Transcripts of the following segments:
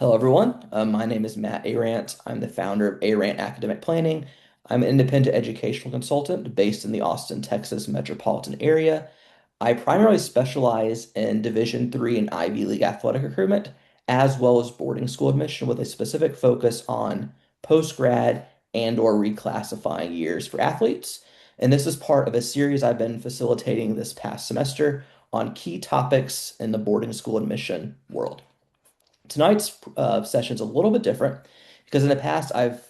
Hello, everyone. My name is Matt Arant. I'm the founder of Arant Academic Planning. I'm an independent educational consultant based in the Austin, Texas metropolitan area. I primarily specialize in Division III and Ivy League athletic recruitment, as well as boarding school admission with a specific focus on post-grad and/or reclassifying years for athletes. And this is part of a series I've been facilitating this past semester on key topics in the boarding school admission world. Tonight's session is a little bit different because in the past I've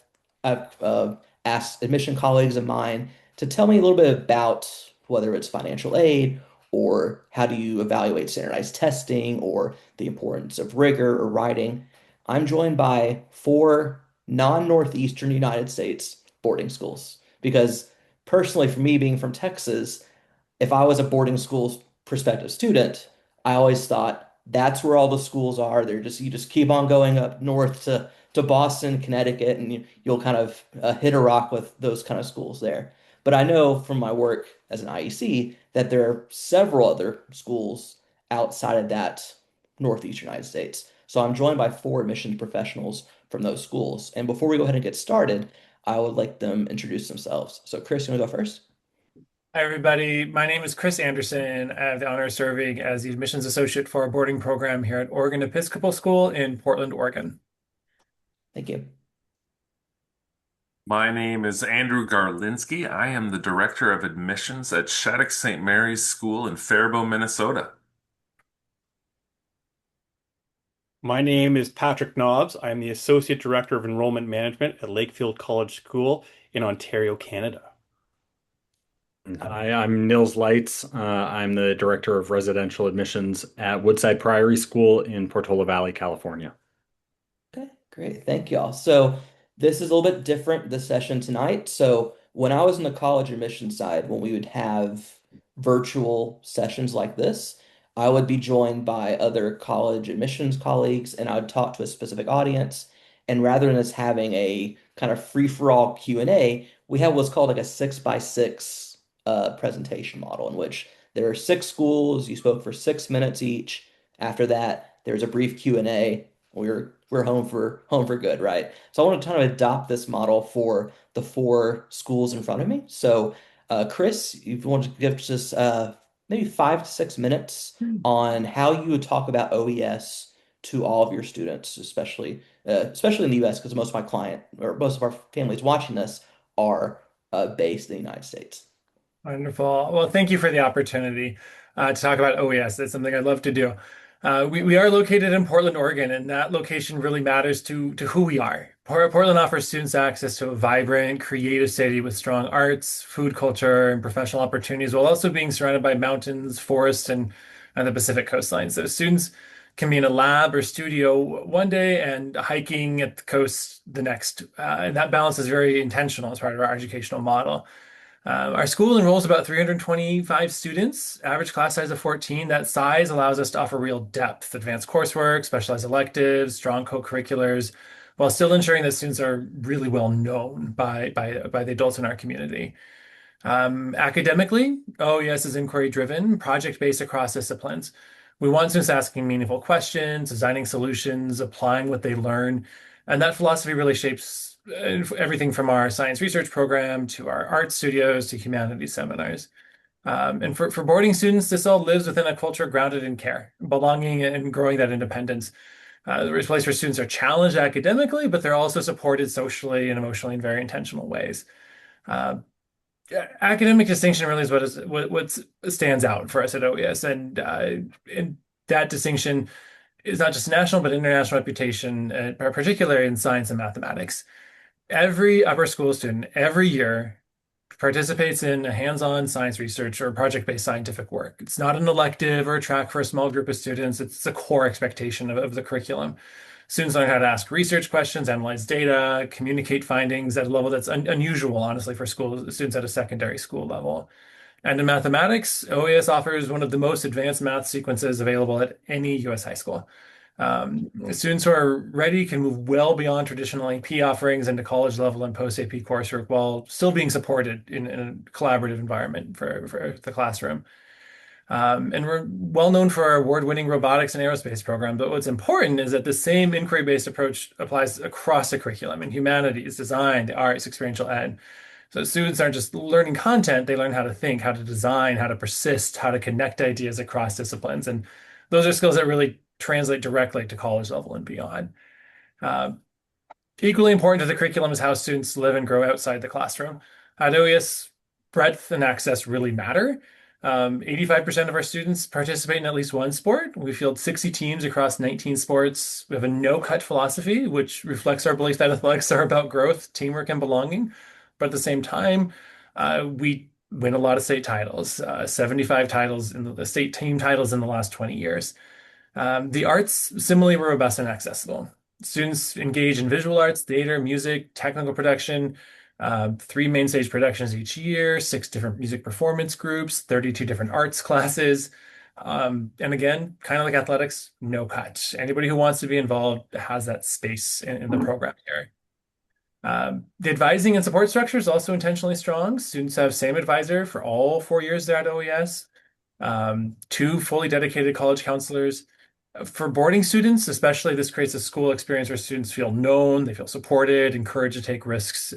asked admission colleagues of mine to tell me a little bit about whether it's financial aid or how do you evaluate standardized testing or the importance of rigor or writing. I'm joined by four non-Northeastern United States boarding schools because personally, for me being from Texas, if I was a boarding school prospective student, I always thought that's where all the schools are. They're just you just keep on going up north to Boston, Connecticut, and you'll kind of hit a rock with those kind of schools there. But I know from my work as an IEC that there are several other schools outside of that Northeast United States. So I'm joined by four admissions professionals from those schools. And before we go ahead and get started, I would like them introduce themselves. So Chris, you want to go first? Hi, everybody. My name is Chris Anderson. I have the honor of serving as the admissions associate for a boarding program here at Oregon Episcopal School in Portland, Oregon. Thank you. My name is Andrew Garlinski. I am the Director of Admissions at Shattuck-St. Mary's School in Faribault, Minnesota. My name is Patrick Nobbs. I am the Associate Director of Enrollment Management at Lakefield College School in Ontario, Canada. Hi, I'm Nils Leitz. I'm the Director of Residential Admissions at Woodside Priory School in Portola Valley, California. Okay, great. Thank y'all. So this is a little bit different, this session tonight. So when I was in the college admission side, when we would have virtual sessions like this, I would be joined by other college admissions colleagues and I would talk to a specific audience. And rather than us having a kind of free-for-all Q&A, we have what's called like a 6 by 6 presentation model in which there are six schools, you spoke for 6 minutes each. After that, there's a brief Q&A. We're home for good, right? So I want to kind of adopt this model for the four schools in front of me. So, Chris, if you want to give just maybe 5 to 6 minutes on how you would talk about OES to all of your students, especially in the U.S., because most of my client or most of our families watching this are based in the United States. Wonderful. Well, thank you for the opportunity to talk about OES. That's something I'd love to do. We are located in Portland, Oregon, and that location really matters to who we are. Portland offers students access to a vibrant, creative city with strong arts, food culture, and professional opportunities, while also being surrounded by mountains, forests, and the Pacific coastline. So students can be in a lab or studio one day and hiking at the coast the next. And that balance is very intentional as part of our educational model. Our school enrolls about 325 students, average class size of 14. That size allows us to offer real depth, advanced coursework, specialized electives, strong co-curriculars, while still ensuring that students are really well known by the adults in our community. Academically, OES is inquiry driven, project based across disciplines. We want students asking meaningful questions, designing solutions, applying what they learn. And that philosophy really shapes everything from our science research program to our art studios to humanities seminars. And for boarding students, this all lives within a culture grounded in care, belonging, and growing that independence. There's a place where students are challenged academically, but they're also supported socially and emotionally in very intentional ways. Uh, Academic distinction really is what stands out for us at OES, and that distinction is not just national but international reputation, particularly in science and mathematics. Every upper school student every year participates in a hands-on science research or project-based scientific work. It's not an elective or a track for a small group of students. It's a core expectation of the curriculum. Students learn how to ask research questions, analyze data, communicate findings at a level that's unusual, honestly, for school students at a secondary school level. And in mathematics, OAS offers one of the most advanced math sequences available at any U.S. high school. Students who are ready can move well beyond traditional AP offerings into college level and post AP coursework while still being supported in a collaborative environment for the classroom. And we're well known for our award-winning robotics and aerospace program. But what's important is that the same inquiry-based approach applies across the curriculum in humanities, design, the arts, experiential ed. So students aren't just learning content, they learn how to think, how to design, how to persist, how to connect ideas across disciplines. And those are skills that really translate directly to college level and beyond. Uh, Equally important to the curriculum is how students live and grow outside the classroom. At OES, breadth and access really matter. 85% of our students participate in at least one sport. We field 60 teams across 19 sports. We have a no-cut philosophy, which reflects our belief that athletics are about growth, teamwork, and belonging. But at the same time, we win a lot of state titles, 75 titles in the state team titles in the last 20 years. The arts similarly were robust and accessible. Students engage in visual arts, theater, music, technical production, three main stage productions each year, six different music performance groups, 32 different arts classes. And again, kind of like athletics, no cut. Anybody who wants to be involved has that space in the program here. The advising and support structure is also intentionally strong. Students have same advisor for all 4 years they're at OES, two fully dedicated college counselors. For boarding students, especially, this creates a school experience where students feel known, they feel supported, encouraged to take risks,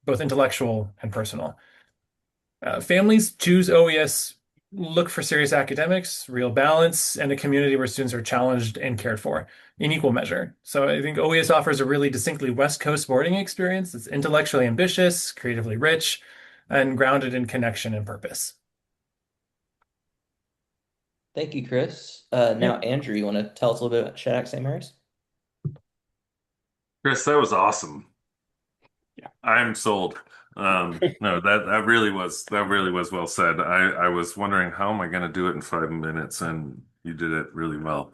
both intellectual and personal. Families choose OES, look for serious academics, real balance, and a community where students are challenged and cared for in equal measure. So I think OES offers a really distinctly West Coast boarding experience that's intellectually ambitious, creatively rich, and grounded in connection and purpose. Thank you, Chris. Now, Yep. Andrew, you want to tell us a little bit about Shattuck-St. Mary's? Chris, that was awesome. Yeah. I'm sold. No, that really was well said. I was wondering how am I going to do it in 5 minutes, and you did it really well.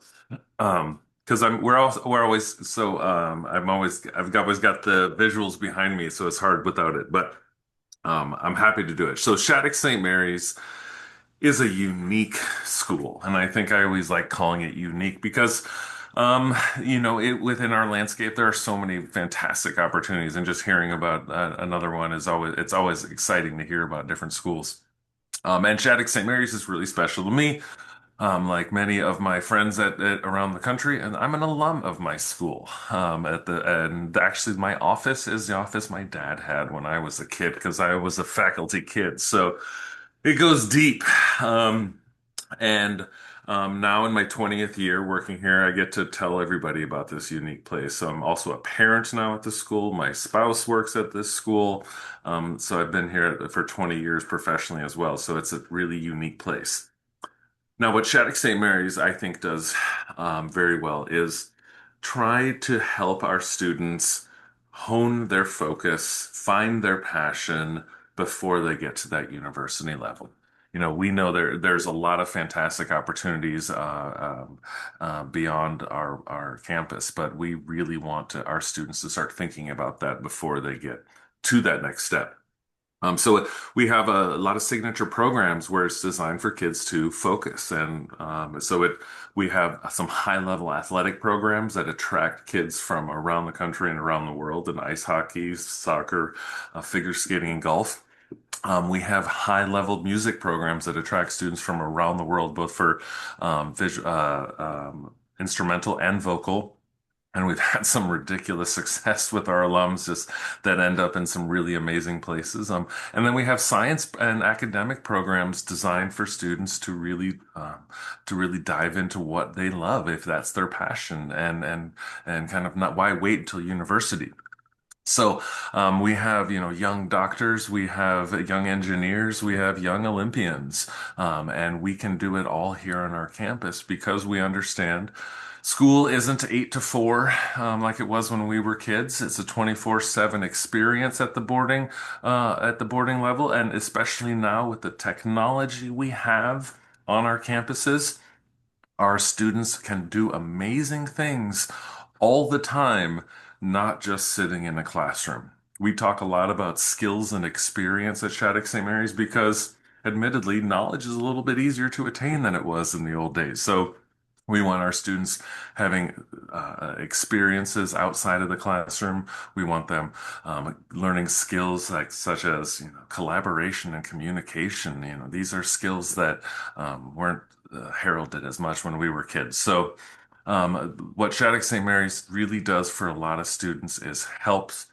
Because we're always so I've always got the visuals behind me, so it's hard without it. But I'm happy to do it. So Shattuck St. Mary's is a unique school, and I think I always like calling it unique because within our landscape there are so many fantastic opportunities, and just hearing about another one is always exciting to hear about different schools. And Shattuck St. Mary's is really special to me, like many of my friends at around the country, and I'm an alum of my school. And actually, my office is the office my dad had when I was a kid because I was a faculty kid. So it goes deep. And Now in my 20th year working here, I get to tell everybody about this unique place. So I'm also a parent now at the school. My spouse works at this school. So I've been here for 20 years professionally as well. So it's a really unique place. Now, what Shattuck St. Mary's, I think, does very well is try to help our students hone their focus, find their passion before they get to that university level. We know there's a lot of fantastic opportunities beyond our campus, but we really want our students to start thinking about that before they get to that next step. So we have a lot of signature programs where it's designed for kids to focus, and we have some high-level athletic programs that attract kids from around the country and around the world in ice hockey, soccer, figure skating, and golf. We have high-level music programs that attract students from around the world, both for instrumental and vocal. And we've had some ridiculous success with our alums just that end up in some really amazing places. And then we have science and academic programs designed for students to really dive into what they love, if that's their passion, and kind of not why wait until university. So we have, young doctors, we have young engineers, we have young Olympians, and we can do it all here on our campus because we understand school isn't 8 to 4 like it was when we were kids. It's a 24/7 experience at the boarding level, and especially now with the technology we have on our campuses. Our students can do amazing things all the time, not just sitting in a classroom. We talk a lot about skills and experience at Shattuck St. Mary's because, admittedly, knowledge is a little bit easier to attain than it was in the old days. So We want our students having experiences outside of the classroom. We want them learning skills like such as collaboration and communication. These are skills that weren't heralded as much when we were kids. So, what Shattuck-St. Mary's really does for a lot of students is helps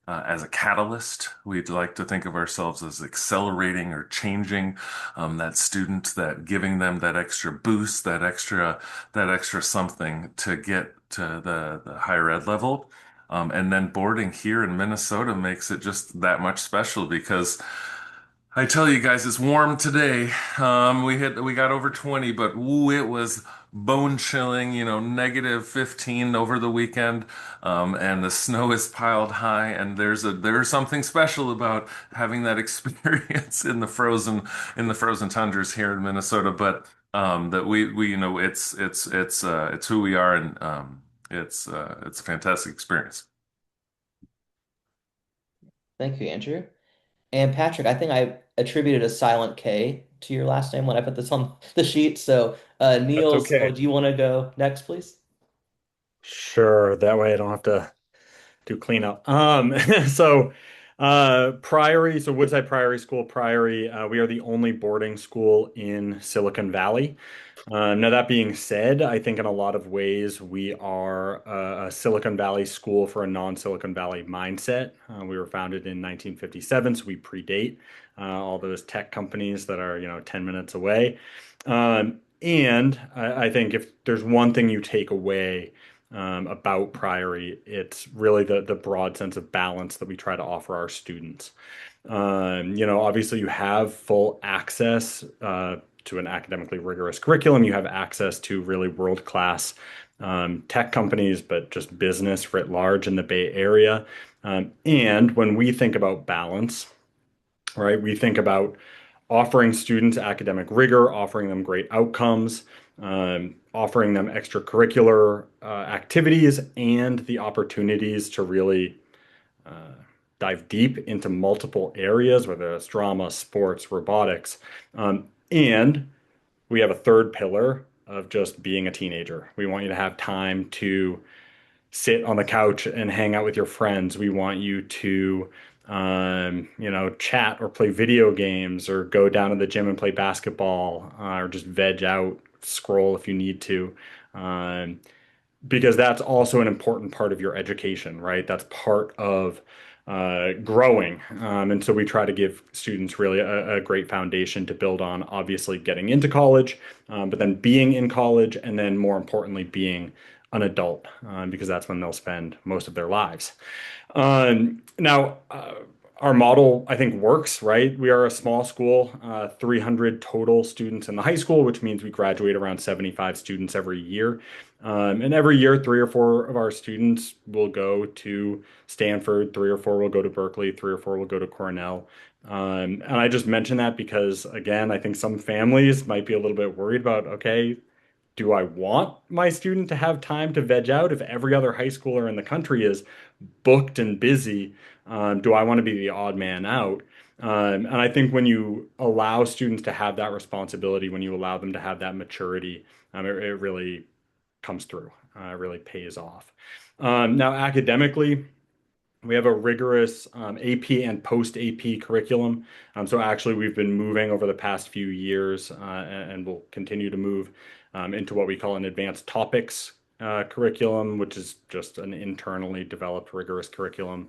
as a catalyst. We'd like to think of ourselves as accelerating or changing that student, that giving them that extra boost, that extra something to get to the higher ed level. And then boarding here in Minnesota makes it just that much special because I tell you guys, it's warm today. We got over 20, but ooh, it was bone chilling, -15 over the weekend. And the snow is piled high, and there's something special about having that experience in the frozen tundras here in Minnesota. But that we it's who we are, and it's a fantastic experience. Thank you, Andrew. And Patrick, I think I attributed a silent K to your last name when I put this on the sheet. So, That's Niels, okay. do you want to go next, please? Sure. That way I don't have to do cleanup. So Priory, so Woodside Priory School, Priory, we are the only boarding school in Silicon Valley. Now, that being said, I think in a lot of ways we are a Silicon Valley school for a non-Silicon Valley mindset. We were founded in 1957, so we predate all those tech companies that are, 10 minutes away. And I think if there's one thing you take away about Priory, it's really the broad sense of balance that we try to offer our students. Obviously you have full access to an academically rigorous curriculum. You have access to really world-class tech companies, but just business writ large in the Bay Area. And when we think about balance, right, we think about offering students academic rigor, offering them great outcomes, offering them extracurricular activities, and the opportunities to really uh, dive deep into multiple areas, whether it's drama, sports, robotics. And we have a third pillar of just being a teenager. We want you to have time to sit on the couch and hang out with your friends. We want you to, chat or play video games or go down to the gym and play basketball or just veg out, scroll if you need to. Um, because that's also an important part of your education, right? That's part of growing. And so we try to give students really a great foundation to build on, obviously getting into college, but then being in college, and then more importantly, being an adult, because that's when they'll spend most of their lives. Now, our model, I think, works, right? We are a small school, 300 total students in the high school, which means we graduate around 75 students every year. And every year, three or four of our students will go to Stanford, three or four will go to Berkeley, three or four will go to Cornell. And I just mention that because, again, I think some families might be a little bit worried about, okay, do I want my student to have time to veg out if every other high schooler in the country is booked and busy? Do I want to be the odd man out? And I think when you allow students to have that responsibility, when you allow them to have that maturity, it really comes through. It really pays off. Now, academically, we have a rigorous AP and post-AP curriculum. So actually, we've been moving over the past few years and will continue to move into what we call an advanced topics curriculum, which is just an internally developed rigorous curriculum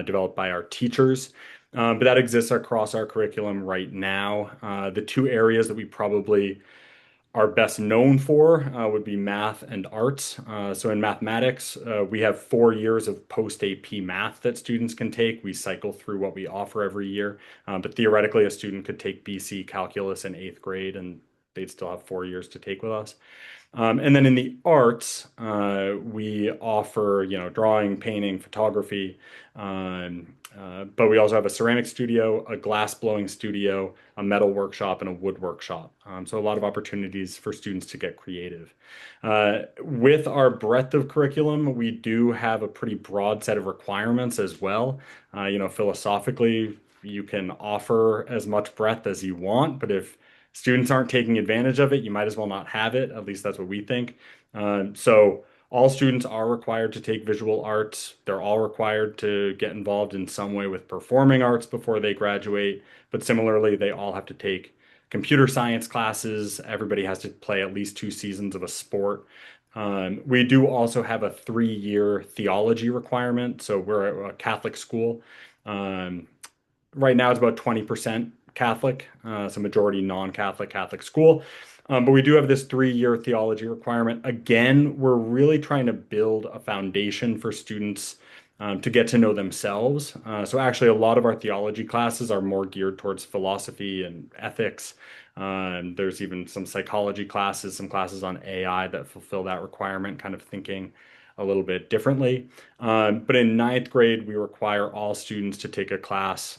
developed by our teachers. But that exists across our curriculum right now. The two areas that we probably are best known for would be math and arts. So in mathematics, we have 4 years of post-AP math that students can take. We cycle through what we offer every year. But theoretically, a student could take BC calculus in 8th grade and they'd still have 4 years to take with us. And then in the arts, we offer, drawing, painting, photography, but we also have a ceramic studio, a glass blowing studio, a metal workshop, and a wood workshop. So a lot of opportunities for students to get creative. With our breadth of curriculum, we do have a pretty broad set of requirements as well. Philosophically, you can offer as much breadth as you want, but if students aren't taking advantage of it, you might as well not have it. At least that's what we think. So all students are required to take visual arts. They're all required to get involved in some way with performing arts before they graduate. But similarly, they all have to take computer science classes. Everybody has to play at least 2 seasons of a sport. We do also have a 3-year theology requirement. So we're a Catholic school. Um, right now it's about 20% Catholic, so majority non-Catholic Catholic school. But we do have this 3-year theology requirement. Again, we're really trying to build a foundation for students to get to know themselves. So actually, a lot of our theology classes are more geared towards philosophy and ethics. There's even some psychology classes, some classes on AI that fulfill that requirement, kind of thinking a little bit differently. But in ninth grade, we require all students to take a class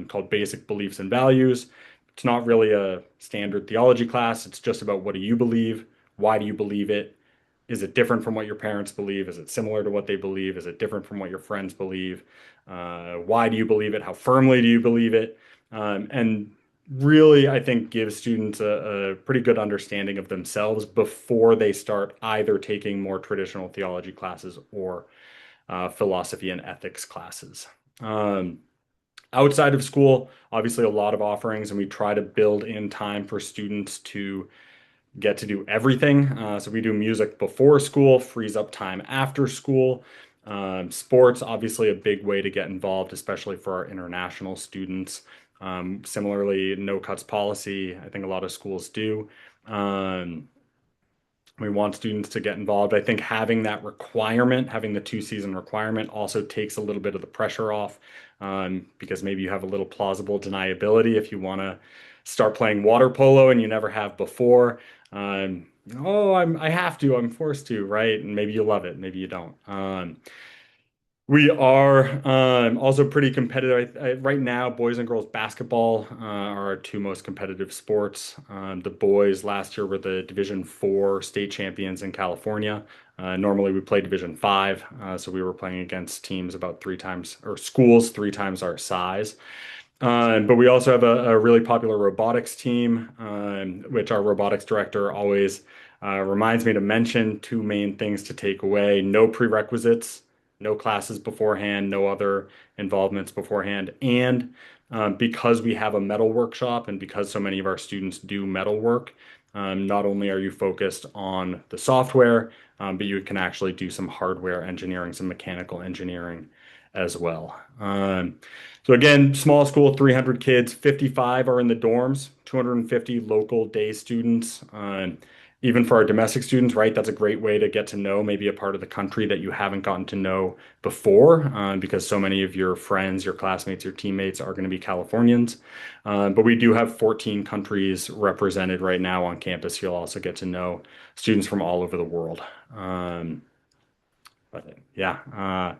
called Basic Beliefs and Values. It's not really a standard theology class. It's just about what do you believe? Why do you believe it? Is it different from what your parents believe? Is it similar to what they believe? Is it different from what your friends believe? Why do you believe it? How firmly do you believe it? And really, I think gives students a pretty good understanding of themselves before they start either taking more traditional theology classes or philosophy and ethics classes. Outside of school, obviously a lot of offerings, and we try to build in time for students to get to do everything. So we do music before school, frees up time after school. Sports, obviously a big way to get involved, especially for our international students. Similarly, no cuts policy, I think a lot of schools do. We want students to get involved. I think having that requirement, having the 2-season requirement also takes a little bit of the pressure off because maybe you have a little plausible deniability if you want to start playing water polo and you never have before. I have to, I'm forced to, right? And maybe you love it, maybe you don't. We are also pretty competitive. Right now, boys and girls basketball are our two most competitive sports. The boys last year were the Division 4 state champions in California. Normally, we play Division 5, so we were playing against teams about 3 times, or schools 3 times our size. But we also have a really popular robotics team, which our robotics director always reminds me to mention 2 main things to take away: no prerequisites, no classes beforehand, no other involvements beforehand. And because we have a metal workshop and because so many of our students do metal work, not only are you focused on the software, but you can actually do some hardware engineering, some mechanical engineering as well. So again, small school, 300 kids, 55 are in the dorms, 250 local day students. Even for our domestic students, right? That's a great way to get to know maybe a part of the country that you haven't gotten to know before, because so many of your friends, your classmates, your teammates are going to be Californians. But we do have 14 countries represented right now on campus. You'll also get to know students from all over the world. But yeah,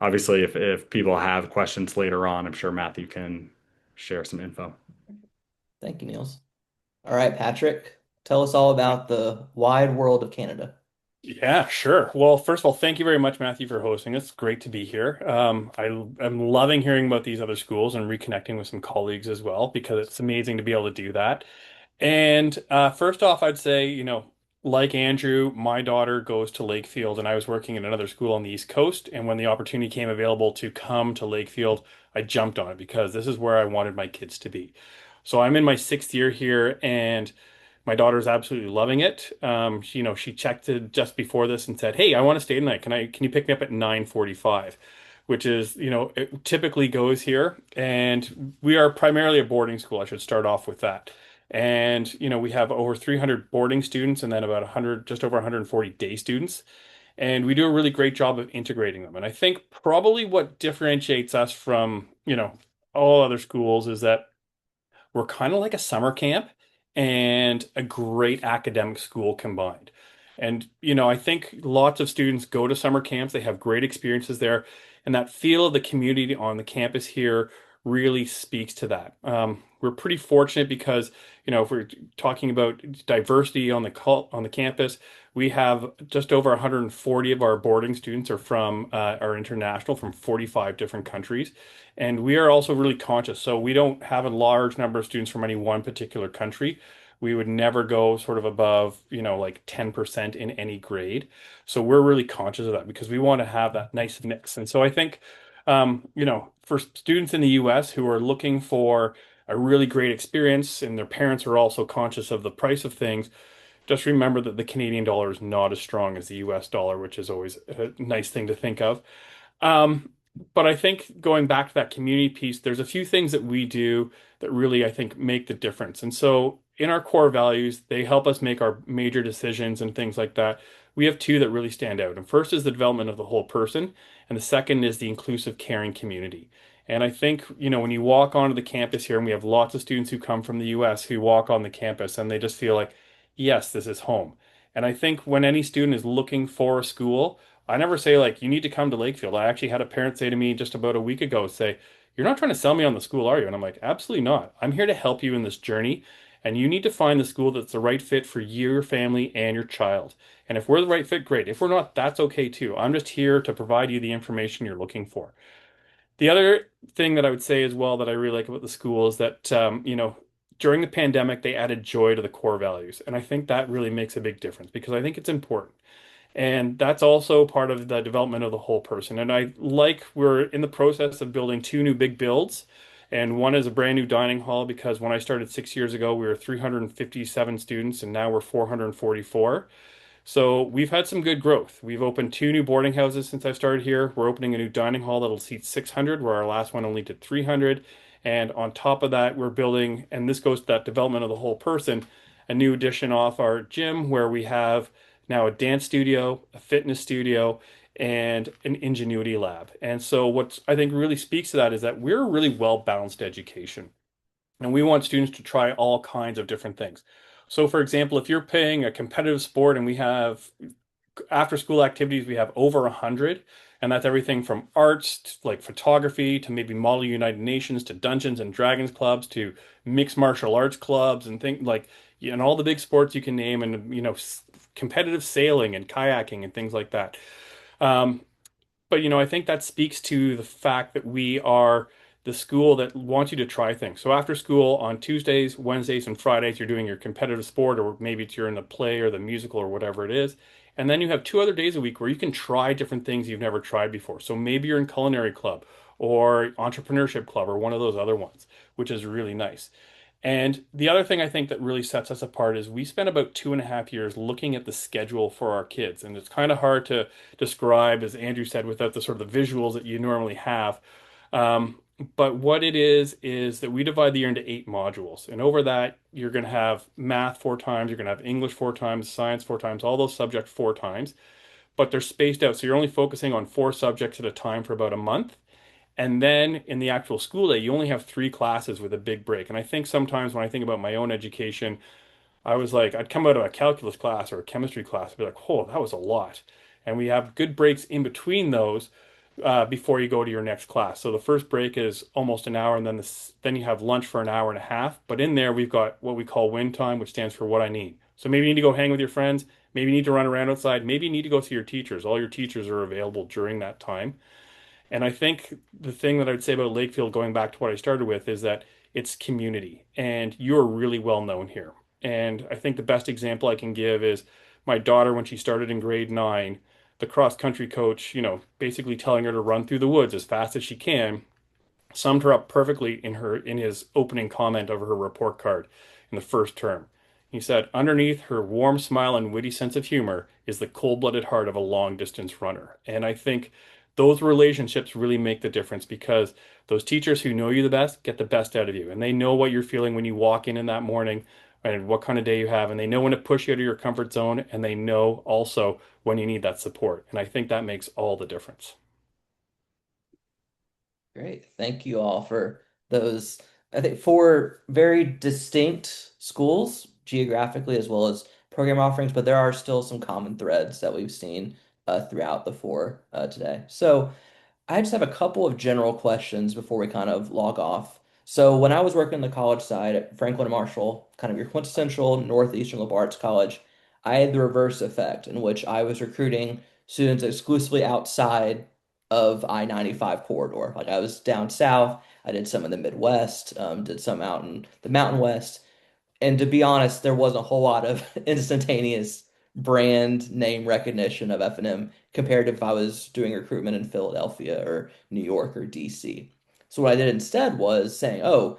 obviously, if people have questions later on, I'm sure Matthew can share some info. Thank you, Niels. All right, Patrick, tell us all about the wide world of Canada. Yeah, sure. Well, first of all, thank you very much, Matthew, for hosting. It's great to be here. I'm loving hearing about these other schools and reconnecting with some colleagues as well, because it's amazing to be able to do that. And first off, I'd say, like Andrew, my daughter goes to Lakefield, and I was working at another school on the East Coast. And when the opportunity came available to come to Lakefield, I jumped on it because this is where I wanted my kids to be. So I'm in my 6th year here, and my daughter's absolutely loving it. She checked it just before this and said, "Hey, I want to stay tonight. Can you pick me up at 9:45?" Which is, it typically goes here. And we are primarily a boarding school. I should start off with that. And, we have over 300 boarding students and then about 100, just over 140 day students. And we do a really great job of integrating them. And I think probably what differentiates us from, all other schools is that we're kind of like a summer camp and a great academic school combined. And, I think lots of students go to summer camps, they have great experiences there, and that feel of the community on the campus here really speaks to that. We're pretty fortunate because, if we're talking about diversity on the campus, we have just over 140 of our boarding students are from are international from 45 different countries. And we are also really conscious. So we don't have a large number of students from any one particular country. We would never go sort of above, like 10% in any grade. So we're really conscious of that because we want to have that nice mix. And so I think, for students in the US who are looking for a really great experience and their parents are also conscious of the price of things, just remember that the Canadian dollar is not as strong as the US dollar, which is always a nice thing to think of. Um, but I think going back to that community piece, there's a few things that we do that really, I think, make the difference. And so in our core values, they help us make our major decisions and things like that. We have two that really stand out. And first is the development of the whole person, and the second is the inclusive, caring community. And I think, when you walk onto the campus here, and we have lots of students who come from the US who walk on the campus and they just feel like, yes, this is home. And I think when any student is looking for a school, I never say like you need to come to Lakefield. I actually had a parent say to me just about a week ago, say, "You're not trying to sell me on the school, are you?" And I'm like, "Absolutely not. I'm here to help you in this journey, and you need to find the school that's the right fit for you, your family, and your child. And if we're the right fit, great. If we're not, that's okay too. I'm just here to provide you the information you're looking for." The other thing that I would say as well that I really like about the school is that during the pandemic they added joy to the core values, and I think that really makes a big difference because I think it's important. And that's also part of the development of the whole person. And we're in the process of building two new big builds. And one is a brand new dining hall because when I started 6 years ago, we were 357 students and now we're 444. So we've had some good growth. We've opened two new boarding houses since I started here. We're opening a new dining hall that'll seat 600, where our last one only did 300. And on top of that, we're building, and this goes to that development of the whole person, a new addition off our gym where we have now a dance studio, a fitness studio, and an ingenuity lab. And so what I think really speaks to that is that we're a really well-balanced education. And we want students to try all kinds of different things. So, for example, if you're playing a competitive sport and we have after school activities, we have over 100, and that's everything from arts like photography to maybe Model United Nations to Dungeons and Dragons clubs to mixed martial arts clubs and things like, and all the big sports you can name, and competitive sailing and kayaking and things like that. Um, but I think that speaks to the fact that we are the school that wants you to try things. So after school on Tuesdays, Wednesdays, and Fridays, you're doing your competitive sport, or maybe you're in the play or the musical or whatever it is. And then you have 2 other days a week where you can try different things you've never tried before. So maybe you're in culinary club or entrepreneurship club or one of those other ones, which is really nice. And the other thing I think that really sets us apart is we spent about 2.5 years looking at the schedule for our kids. And it's kind of hard to describe, as Andrew said, without the sort of the visuals that you normally have. But what it is that we divide the year into 8 modules. And over that, you're going to have math 4 times, you're going to have English 4 times, science 4 times, all those subjects 4 times. But they're spaced out. So you're only focusing on 4 subjects at a time for about a month. And then in the actual school day, you only have 3 classes with a big break. And I think sometimes when I think about my own education, I was like, I'd come out of a calculus class or a chemistry class and be like, oh, that was a lot. And we have good breaks in between those before you go to your next class. So the first break is almost an hour, and then you have lunch for an hour and a half. But in there, we've got what we call win time, which stands for what I need. So maybe you need to go hang with your friends. Maybe you need to run around outside. Maybe you need to go see your teachers. All your teachers are available during that time. And I think the thing that I would say about Lakefield, going back to what I started with, is that it's community, and you're really well known here. And I think the best example I can give is my daughter when she started in grade 9, the cross country coach, basically telling her to run through the woods as fast as she can, summed her up perfectly in his opening comment of her report card in the first term. He said, underneath her warm smile and witty sense of humor is the cold-blooded heart of a long-distance runner. And I think those relationships really make the difference because those teachers who know you the best get the best out of you. And they know what you're feeling when you walk in that morning and what kind of day you have. And they know when to push you out of your comfort zone. And they know also when you need that support. And I think that makes all the difference. Great. Thank you all for those, I think, four very distinct schools geographically as well as program offerings, but there are still some common threads that we've seen throughout the four today. So I just have a couple of general questions before we kind of log off. So when I was working on the college side at Franklin and Marshall, kind of your quintessential Northeastern liberal arts college, I had the reverse effect in which I was recruiting students exclusively outside of I-95 corridor. Like I was down south, I did some in the Midwest, did some out in the Mountain West. And to be honest, there wasn't a whole lot of instantaneous brand name recognition of F&M compared to if I was doing recruitment in Philadelphia or New York or DC. So what I did instead was saying, oh,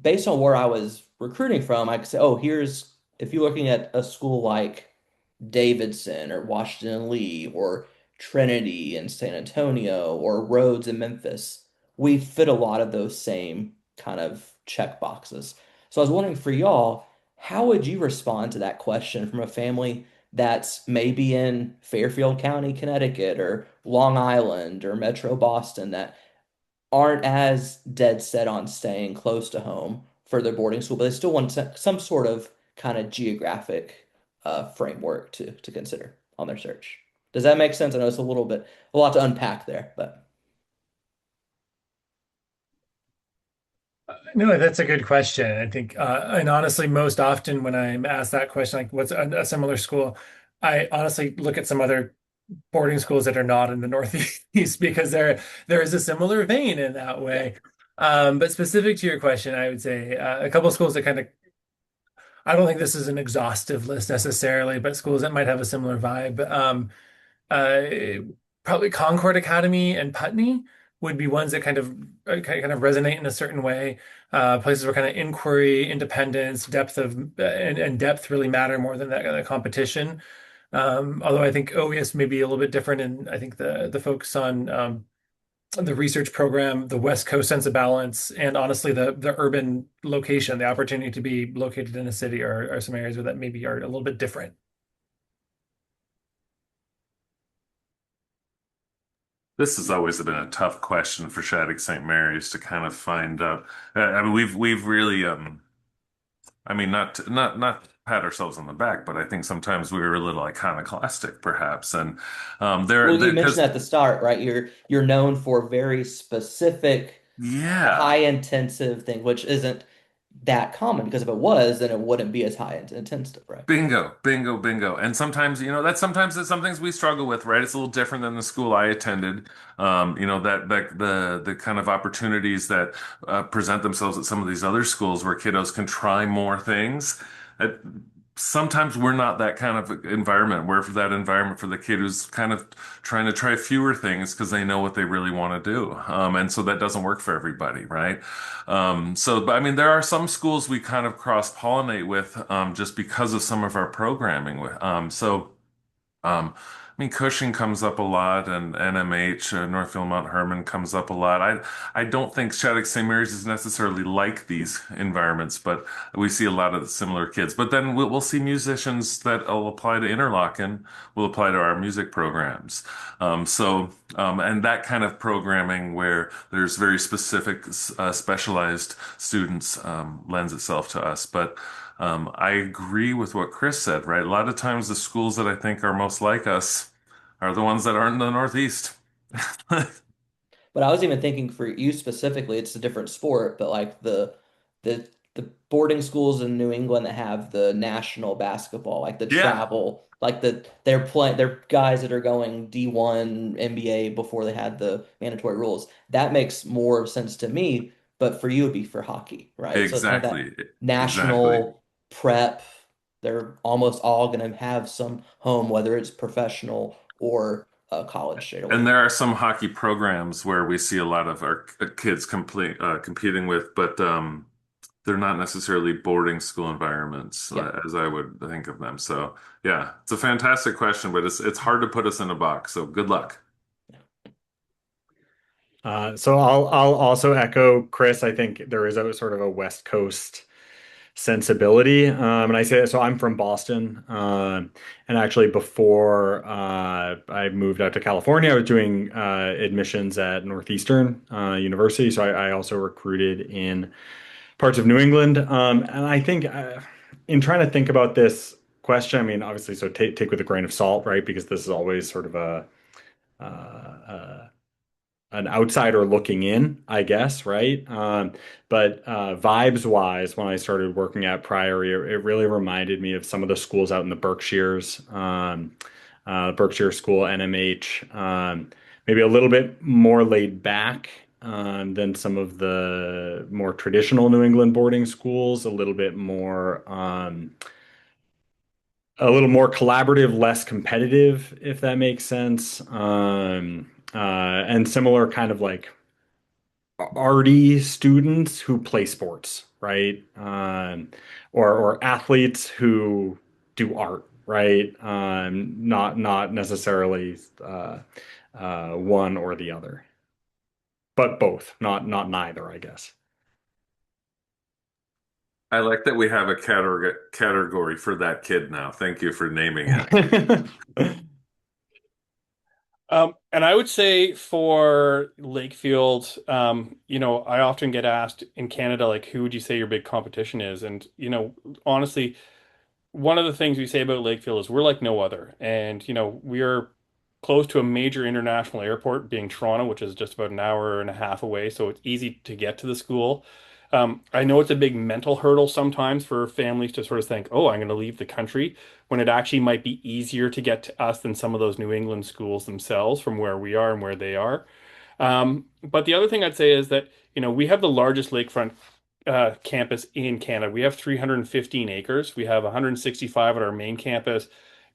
based on where I was recruiting from, I could say, oh, here's if you're looking at a school like Davidson or Washington and Lee or Trinity in San Antonio or Rhodes in Memphis, we fit a lot of those same kind of check boxes. So I was wondering for y'all, how would you respond to that question from a family that's maybe in Fairfield County, Connecticut, or Long Island or Metro Boston that aren't as dead set on staying close to home for their boarding school, but they still want some sort of kind of geographic framework to consider on their search. Does that make sense? I know it's a lot to unpack there, but No, that's a good question. I think, and honestly, most often when I'm asked that question, like what's a similar school, I honestly look at some other boarding schools that are not in the Northeast because there is a similar vein in that yeah. way. But specific to your question, I would say a couple of schools that kind of, I don't think this is an exhaustive list necessarily, but schools that might have a similar vibe. Uh, Probably Concord Academy and Putney would be ones that kind of resonate in a certain way. Places where kind of inquiry, independence, depth of and depth really matter more than that kind of competition. Although I think OES may be a little bit different, and I think the focus on the research program, the West Coast sense of balance, and honestly the urban location, the opportunity to be located in a city are some areas where that maybe are a little bit different. This has always been a tough question for Shattuck-St. Mary's to kind of find out. I mean, we've really, I mean, not pat ourselves on the back, but I think sometimes we were a little iconoclastic, perhaps. And Well, you mentioned because at the start, right? You're known for very specific, high yeah. intensive thing, which isn't that common because if it was, then it wouldn't be as high intensive, right? Bingo, bingo, bingo. And sometimes, that's some things we struggle with, right? It's a little different than the school I attended. That the kind of opportunities that present themselves at some of these other schools where kiddos can try more things. Uh, Sometimes we're not that kind of environment. We're for that environment for the kid who's kind of trying to try fewer things because they know what they really want to do. And so that doesn't work for everybody, right? But I mean, there are some schools we kind of cross-pollinate with just because of some of our programming. I mean, Cushing comes up a lot, and NMH, Northfield Mount Hermon comes up a lot. I don't think Shattuck St. Mary's is necessarily like these environments, but we see a lot of similar kids. But then we'll see musicians that will apply to Interlochen will apply to our music programs. And that kind of programming where there's very specific, specialized students lends itself to us. But I agree with what Chris said, right? A lot of times the schools that I think are most like us are the ones that aren't in the Northeast. But I was even thinking for you specifically, it's a different sport, but like the boarding schools in New England that have the national basketball, like the Yeah, travel, like they're guys that are going D1 NBA before they had the mandatory rules. That makes more sense to me, but for you it'd be for hockey, right? So it's kind of that exactly. Exactly. national prep. They're almost all going to have some home, whether it's professional or college straight And away. there are some hockey programs where we see a lot of our kids competing with, but they're not necessarily boarding school environments Yeah. as I would think of them. So yeah, it's a fantastic question, but it's hard to put us in a box. So good luck. So I'll also echo Chris. I think there is a sort of a West Coast sensibility. And I say that, so I'm from Boston. And actually before I moved out to California, I was doing admissions at Northeastern University. So I also recruited in parts of New England. And I think in trying to think about this question, I mean, obviously, so take with a grain of salt, right? Because this is always sort of uh, uh, an outsider looking in, I guess, right? But vibes wise, when I started working at Priory, it really reminded me of some of the schools out in the Berkshires, Berkshire School, NMH, maybe a little bit more laid back than some of the more traditional New England boarding schools, a little more collaborative, less competitive, if that makes sense. And similar kind of like arty students who play sports, right? Or athletes who do art, right? Not necessarily one or the other, but both, not neither, I guess. I like that we have a category for that kid now. Thank you for naming it. And I would say for Lakefield, I often get asked in Canada, like, who would you say your big competition is? And, honestly, one of the things we say about Lakefield is we're like no other. And, we are close to a major international airport, being Toronto, which is just about an hour and a half away. So it's easy to get to the school. I know it's a big mental hurdle sometimes for families to sort of think, oh, I'm going to leave the country, when it actually might be easier to get to us than some of those New England schools themselves from where we are and where they are. But the other thing I'd say is that, we have the largest lakefront campus in Canada. We have 315 acres. We have 165 at our main campus.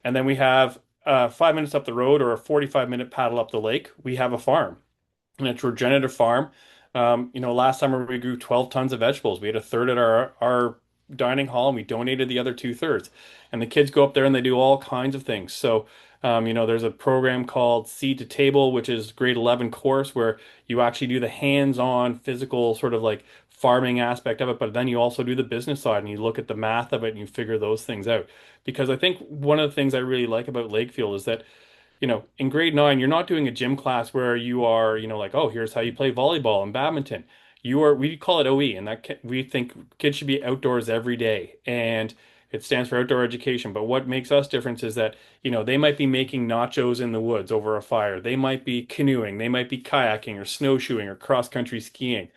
And then we have 5 minutes up the road, or a 45-minute paddle up the lake, we have a farm, and it's a regenerative farm. Last summer we grew 12 tons of vegetables. We had a third at our dining hall, and we donated the other two-thirds. And the kids go up there and they do all kinds of things. So, there's a program called Seed to Table, which is grade 11 course where you actually do the hands-on physical sort of like farming aspect of it, but then you also do the business side and you look at the math of it and you figure those things out. Because I think one of the things I really like about Lakefield is that in grade nine, you're not doing a gym class where you are, like, oh, here's how you play volleyball and badminton. We call it OE, and we think kids should be outdoors every day, and it stands for outdoor education. But what makes us different is that, they might be making nachos in the woods over a fire. They might be canoeing, they might be kayaking or snowshoeing or cross-country skiing.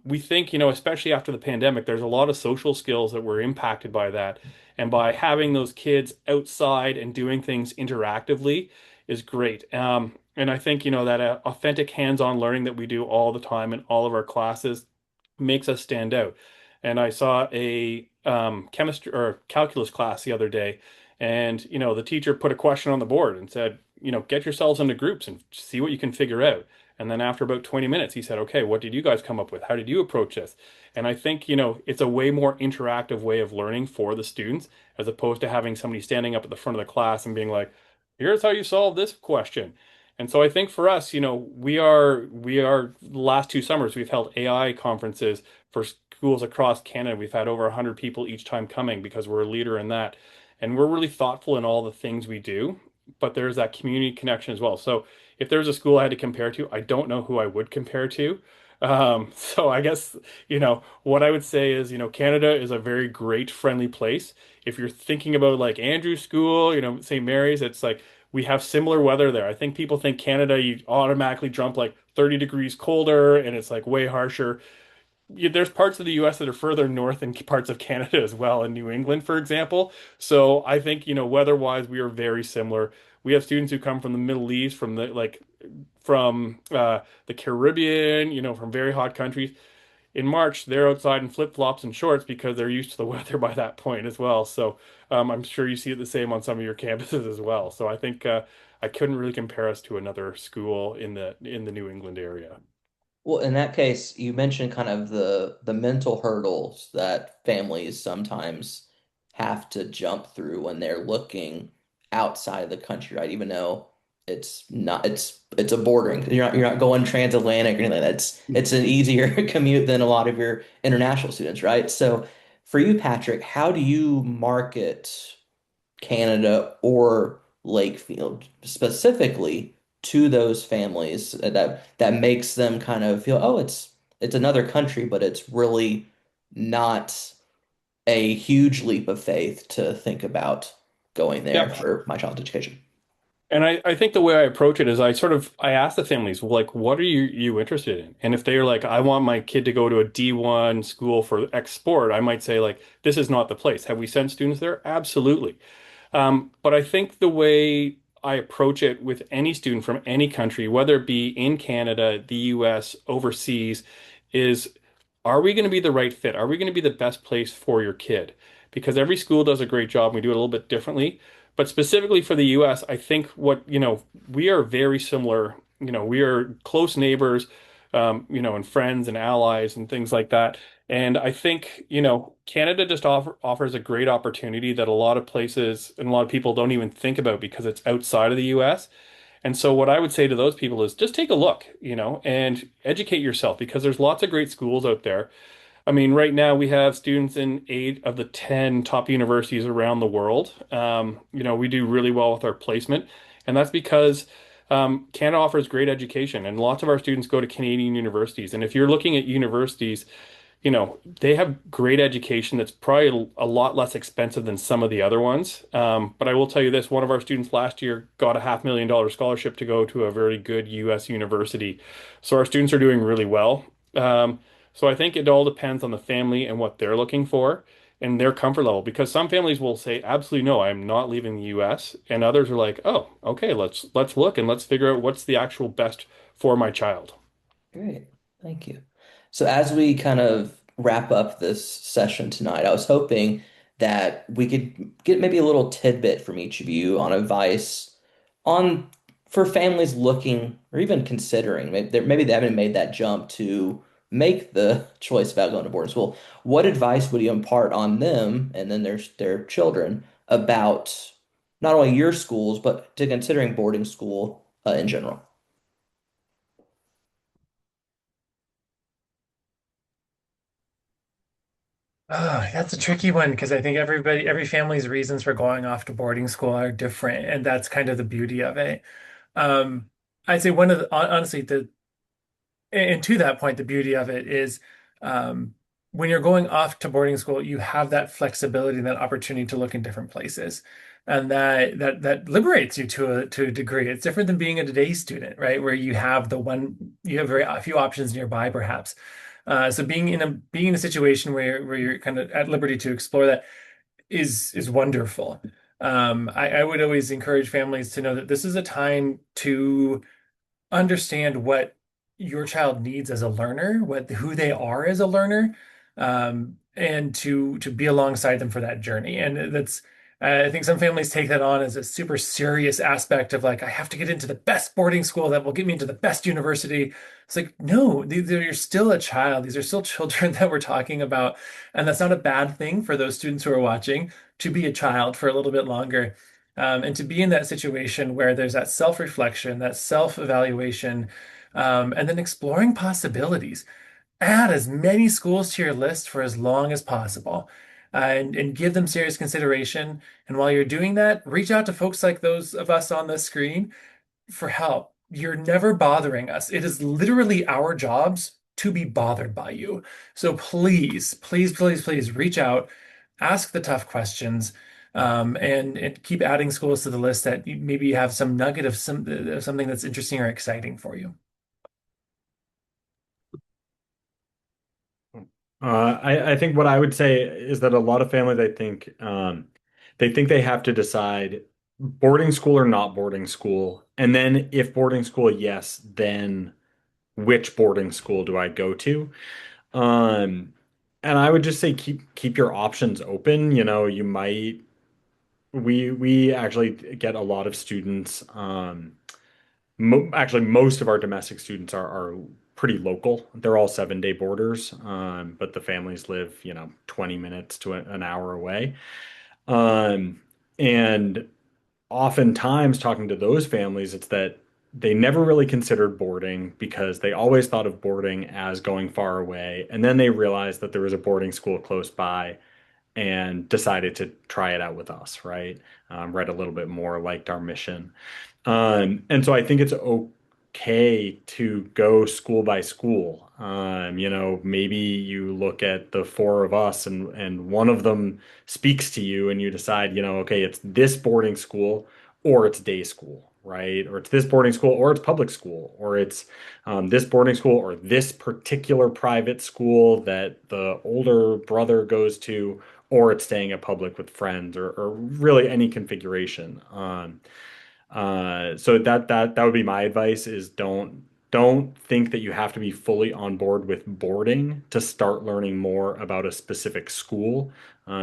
We think, especially after the pandemic, there's a lot of social skills that were impacted by that. And by having those kids outside and doing things interactively is great. And I think, that authentic hands-on learning that we do all the time in all of our classes makes us stand out. And I saw a chemistry or calculus class the other day, and, the teacher put a question on the board and said, get yourselves into groups and see what you can figure out. And then after about 20 minutes, he said, okay, what did you guys come up with? How did you approach this? And I think, it's a way more interactive way of learning for the students, as opposed to having somebody standing up at the front of the class and being like, here's how you solve this question. And so I think for us, we are the last 2 summers, we've held AI conferences for schools across Canada. We've had over 100 people each time coming because we're a leader in that. And we're really thoughtful in all the things we do, but there's that community connection as well. So if there's a school I had to compare to, I don't know who I would compare to. So I guess, what I would say is, Canada is a very great, friendly place. If you're thinking about like Andrew's school, St. Mary's, it's like we have similar weather there. I think people think Canada, you automatically jump like 30 degrees colder and it's like way harsher. There's parts of the US that are further north than parts of Canada as well, in New England, for example. So I think, weather-wise, we are very similar. We have students who come from the Middle East, from the Caribbean, from very hot countries. In March, they're outside in flip-flops and shorts because they're used to the weather by that point as well. So I'm sure you see it the same on some of your campuses as well. So I think I couldn't really compare us to another school in the New England area. Well, in that case, you mentioned kind of the mental hurdles that families sometimes have to jump through when they're looking outside of the country, right? Even though it's a bordering. You're not going transatlantic or anything like that. It's an easier commute than a lot of your international students, right? So for you, Patrick, how do you market Canada or Lakefield specifically to those families that makes them kind of feel, oh, it's another country, but it's really not a huge leap of faith to think about going there Yeah. for my child's education. And I think the way I approach it is I ask the families, well, like, what are you interested in? And if they're like, I want my kid to go to a D1 school for X sport, I might say like, this is not the place. Have we sent students there? Absolutely. But I think the way I approach it with any student from any country, whether it be in Canada, the US, overseas, is are we going to be the right fit? Are we going to be the best place for your kid? Because every school does a great job. And we do it a little bit differently. But specifically for the US, I think we are very similar. We are close neighbors, and friends and allies and things like that. And I think, Canada just offers a great opportunity that a lot of places and a lot of people don't even think about because it's outside of the US. And so what I would say to those people is just take a look, and educate yourself because there's lots of great schools out there. I mean, right now we have students in 8 of the 10 top universities around the world. We do really well with our placement, and that's because Canada offers great education, and lots of our students go to Canadian universities. And if you're looking at universities, they have great education that's probably a lot less expensive than some of the other ones. But I will tell you this, one of our students last year got a $500,000 scholarship to go to a very good US university. So our students are doing really well. So I think it all depends on the family and what they're looking for and their comfort level, because some families will say, absolutely no, I'm not leaving the US. And others are like, oh, okay, let's look and let's figure out what's the actual best for my child. Great. Thank you. So as we kind of wrap up this session tonight, I was hoping that we could get maybe a little tidbit from each of you on advice on for families looking or even considering maybe they haven't made that jump to make the choice about going to boarding school. What advice would you impart on them and then their children about not only your schools but to considering boarding school in general? Oh, that's a tricky one because I think every family's reasons for going off to boarding school are different, and that's kind of the beauty of it. Um, I'd say honestly, and to that point, the beauty of it is um, when you're going off to boarding school, you have that flexibility and that opportunity to look in different places. And that liberates you to a degree. It's different than being a day student, right? Where you have very few options nearby, perhaps. So being in a situation where you're kind of at liberty to explore that is wonderful. I would always encourage families to know that this is a time to understand what your child needs as a learner, who they are as a learner, and to be alongside them for that journey. And that's I think some families take that on as a super serious aspect of like, I have to get into the best boarding school that will get me into the best university. It's like, no, you're still a child. These are still children that we're talking about. And that's not a bad thing for those students who are watching to be a child for a little bit longer. And to be in that situation where there's that self-reflection, that self-evaluation, and then exploring possibilities. Add as many schools to your list for as long as possible, and give them serious consideration. And while you're doing that, reach out to folks like those of us on the screen for help. You're never bothering us. It is literally our jobs to be bothered by you. So please, please, please, please reach out, ask the tough questions, and keep adding schools to the list that maybe have some nugget of something that's interesting or exciting for you. I think what I would say is that a lot of families, they think they have to decide boarding school or not boarding school. And then if boarding school, yes, then which boarding school do I go to? Um, and I would just say keep your options open. You might we actually get a lot of students. Actually, most of our domestic students are pretty local. They're all 7-day boarders, but the families live, 20 minutes to an hour away. Um, and oftentimes, talking to those families, it's that they never really considered boarding because they always thought of boarding as going far away. And then they realized that there was a boarding school close by and decided to try it out with us, right? Read a little bit more, liked our mission. And so I think it's okay to go school by school. Maybe you look at the four of us and one of them speaks to you and you decide, okay, it's this boarding school or it's day school, right? Or it's this boarding school or it's public school or it's this boarding school or this particular private school that the older brother goes to, or it's staying at public with friends or really any configuration. So that would be my advice is don't think that you have to be fully on board with boarding to start learning more about a specific school,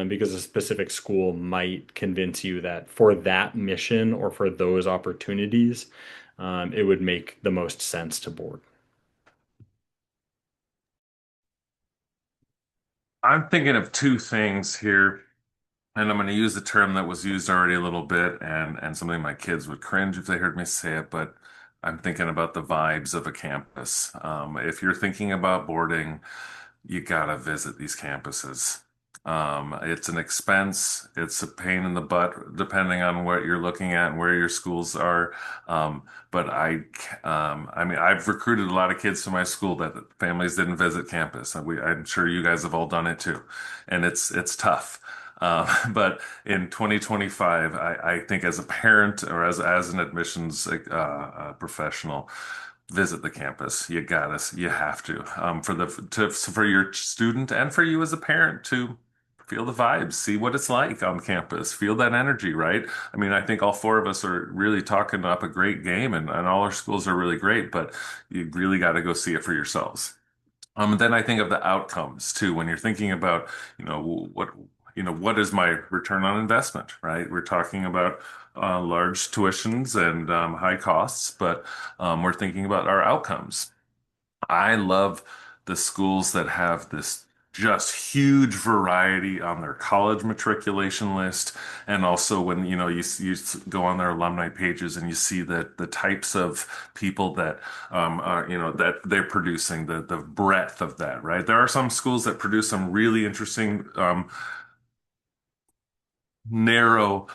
because a specific school might convince you that for that mission or for those opportunities, it would make the most sense to board. I'm thinking of two things here, and I'm going to use the term that was used already a little bit, and something my kids would cringe if they heard me say it, but I'm thinking about the vibes of a campus. If you're thinking about boarding, you gotta visit these campuses. It's an expense. It's a pain in the butt, depending on what you're looking at and where your schools are. I mean, I've recruited a lot of kids to my school that families didn't visit campus. I'm sure you guys have all done it too, and it's tough. But in 2025, I think as a parent or as an admissions professional, visit the campus. You have to, for your student and for you as a parent to feel the vibes, see what it's like on campus, feel that energy, right? I mean, I think all four of us are really talking up a great game, and all our schools are really great, but you really got to go see it for yourselves. And then I think of the outcomes too, when you're thinking about, what, what is my return on investment, right? We're talking about large tuitions and high costs, but we're thinking about our outcomes. I love the schools that have this just huge variety on their college matriculation list. And also when, you go on their alumni pages and you see that the types of people that, that they're producing, the breadth of that, right? There are some schools that produce some really interesting, narrow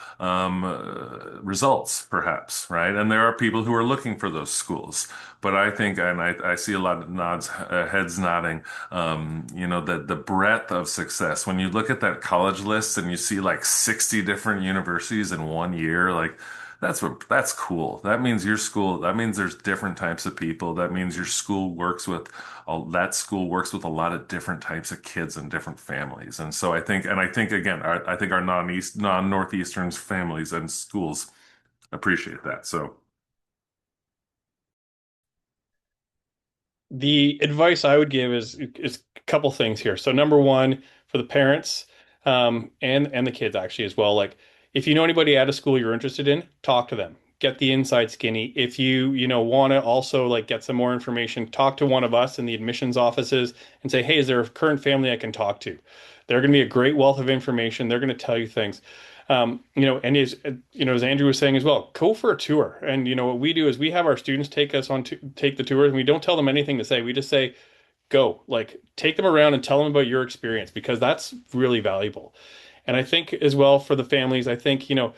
results, perhaps, right? And there are people who are looking for those schools. But I think, and I see a lot of heads nodding, that the breadth of success, when you look at that college list and you see like 60 different universities in 1 year, like that's cool. That means your school, that means there's different types of people. That means your school works with that school works with a lot of different types of kids and different families. And so I think again, I think our non-Northeastern's families and schools appreciate that. So The advice I would give is a couple things here. So number one, for the parents, and the kids actually as well, like if you know anybody at a school you're interested in, talk to them. Get the inside skinny. If you want to also like get some more information, talk to one of us in the admissions offices and say, hey, is there a current family I can talk to? They're going to be a great wealth of information. They're going to tell you things. And as Andrew was saying as well, go for a tour. And what we do is we have our students take the tours, and we don't tell them anything to say. We just say, go, like take them around and tell them about your experience because that's really valuable. And I think as well for the families, I think, you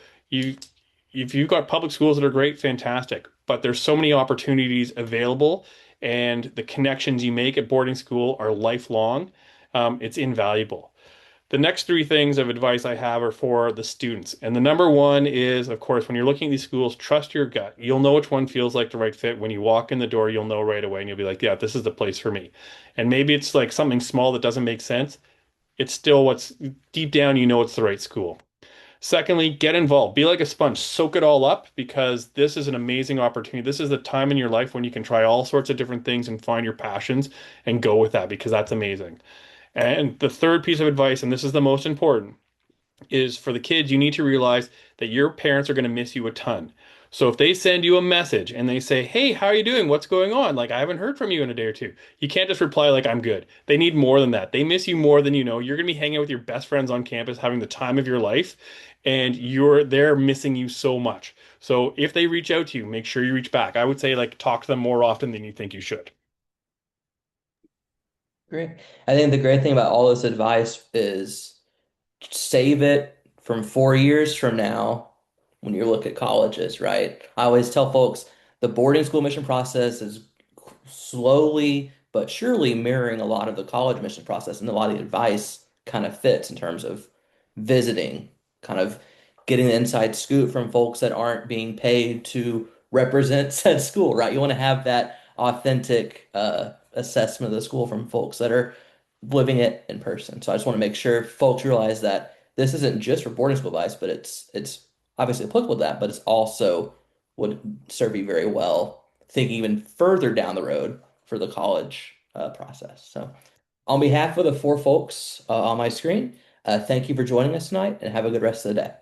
if you've got public schools that are great, fantastic, but there's so many opportunities available and the connections you make at boarding school are lifelong. It's invaluable. The next three things of advice I have are for the students. And the number one is, of course, when you're looking at these schools, trust your gut. You'll know which one feels like the right fit. When you walk in the door, you'll know right away and you'll be like, yeah, this is the place for me. And maybe it's like something small that doesn't make sense. It's still what's deep down, it's the right school. Secondly, get involved. Be like a sponge. Soak it all up because this is an amazing opportunity. This is the time in your life when you can try all sorts of different things and find your passions and go with that because that's amazing. And the third piece of advice, and this is the most important, is for the kids, you need to realize that your parents are going to miss you a ton. So if they send you a message and they say, hey, how are you doing? What's going on? Like, I haven't heard from you in a day or two. You can't just reply like, I'm good. They need more than that. They miss you more than you know. You're going to be hanging out with your best friends on campus, having the time of your life, and they're missing you so much. So if they reach out to you, make sure you reach back. I would say like talk to them more often than you think you should. Great. I think the great thing about all this advice is save it from 4 years from now when you look at colleges, right? I always tell folks the boarding school admission process is slowly but surely mirroring a lot of the college admission process, and a lot of the advice kind of fits in terms of visiting, kind of getting the inside scoop from folks that aren't being paid to represent said school, right? You want to have that authentic assessment of the school from folks that are living it in person. So I just want to make sure folks realize that this isn't just for boarding school advice, but it's obviously applicable to that, but it's also would serve you very well, thinking even further down the road for the college process. So, on behalf of the four folks on my screen, thank you for joining us tonight and have a good rest of the day.